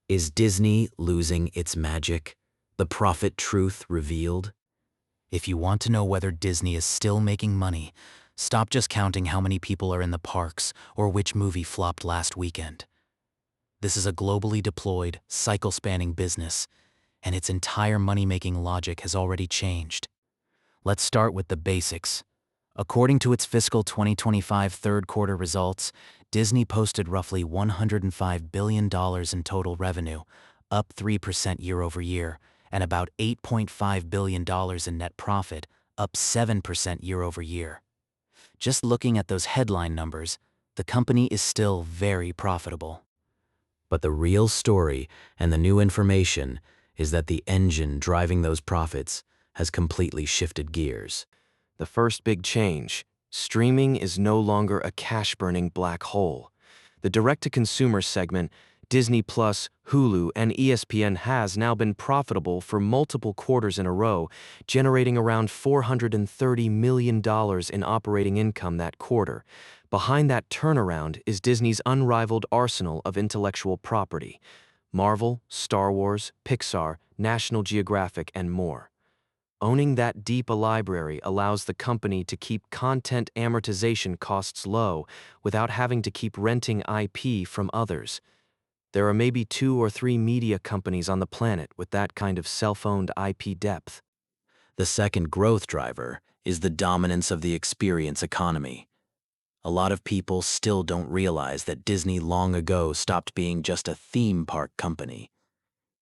Is Disney losing its magic? The prophet truth revealed? If you want to know whether Disney is still making money, stop just counting how many people are in the parks or which movie flopped last weekend. This is a globally deployed, cycle-spanning business, and its entire money-making logic has already changed. Let's start with the basics. According to its fiscal 2025 third quarter results, Disney posted roughly $105 billion in total revenue, up 3% year over year, and about $8.5 billion in net profit, up 7% year over year. Just looking at those headline numbers, the company is still very profitable. But the real story and the new information is that the engine driving those profits has completely shifted gears. The first big change: streaming is no longer a cash-burning black hole. The direct-to-consumer segment, Disney+, Hulu, and ESPN, has now been profitable for multiple quarters in a row, generating around $430 million in operating income that quarter. Behind that turnaround is Disney's unrivaled arsenal of intellectual property: Marvel, Star Wars, Pixar, National Geographic, and more. Owning that deep a library allows the company to keep content amortization costs low without having to keep renting IP from others. There are maybe 2 or 3 media companies on the planet with that kind of self-owned IP depth. The second growth driver is the dominance of the experience economy. A lot of people still don't realize that Disney long ago stopped being just a theme park company.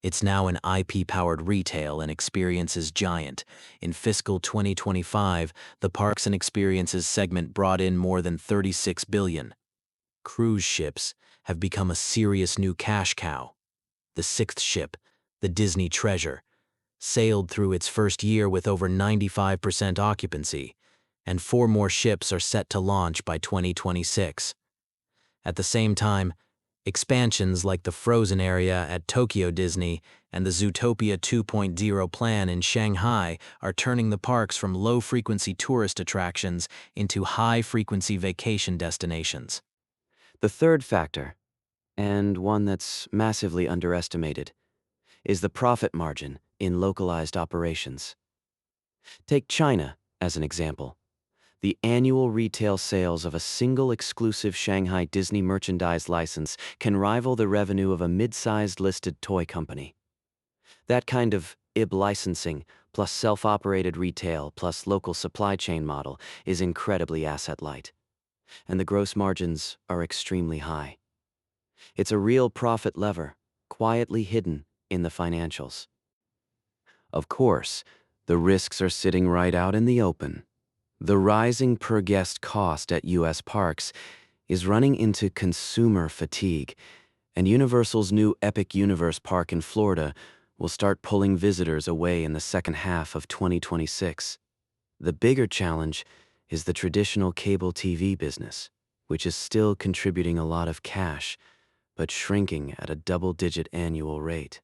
It's now an IP-powered retail and experiences giant. In fiscal 2025, the Parks and Experiences segment brought in more than $36 billion. Cruise ships have become a serious new cash cow. The sixth ship, the Disney Treasure, sailed through its first year with over 95% occupancy, and 4 more ships are set to launch by 2026. At the same time, expansions like the Frozen area at Tokyo Disney and the Zootopia 2.0 plan in Shanghai are turning the parks from low-frequency tourist attractions into high-frequency vacation destinations. The third factor, and one that's massively underestimated, is the profit margin in localized operations. Take China as an example. The annual retail sales of a single exclusive Shanghai Disney merchandise license can rival the revenue of a mid-sized listed toy company. That kind of IB licensing plus self-operated retail plus local supply chain model is incredibly asset-light, and the gross margins are extremely high. It's a real profit lever, quietly hidden in the financials. Of course, the risks are sitting right out in the open. The rising per-guest cost at U.S. parks is running into consumer fatigue, and Universal's new Epic Universe park in Florida will start pulling visitors away in the second half of 2026. The bigger challenge is the traditional cable TV business, which is still contributing a lot of cash, but shrinking at a double-digit annual rate.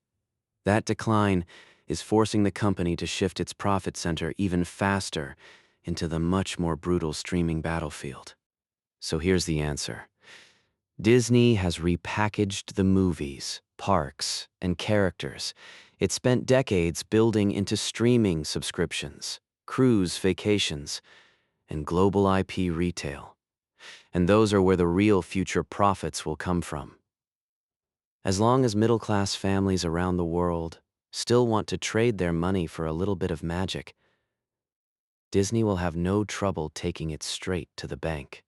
That decline is forcing the company to shift its profit center even faster into the much more brutal streaming battlefield. So here's the answer. Disney has repackaged the movies, parks, and characters it spent decades building into streaming subscriptions, cruise vacations, and global IP retail. And those are where the real future profits will come from. As long as middle-class families around the world still want to trade their money for a little bit of magic, Disney will have no trouble taking it straight to the bank.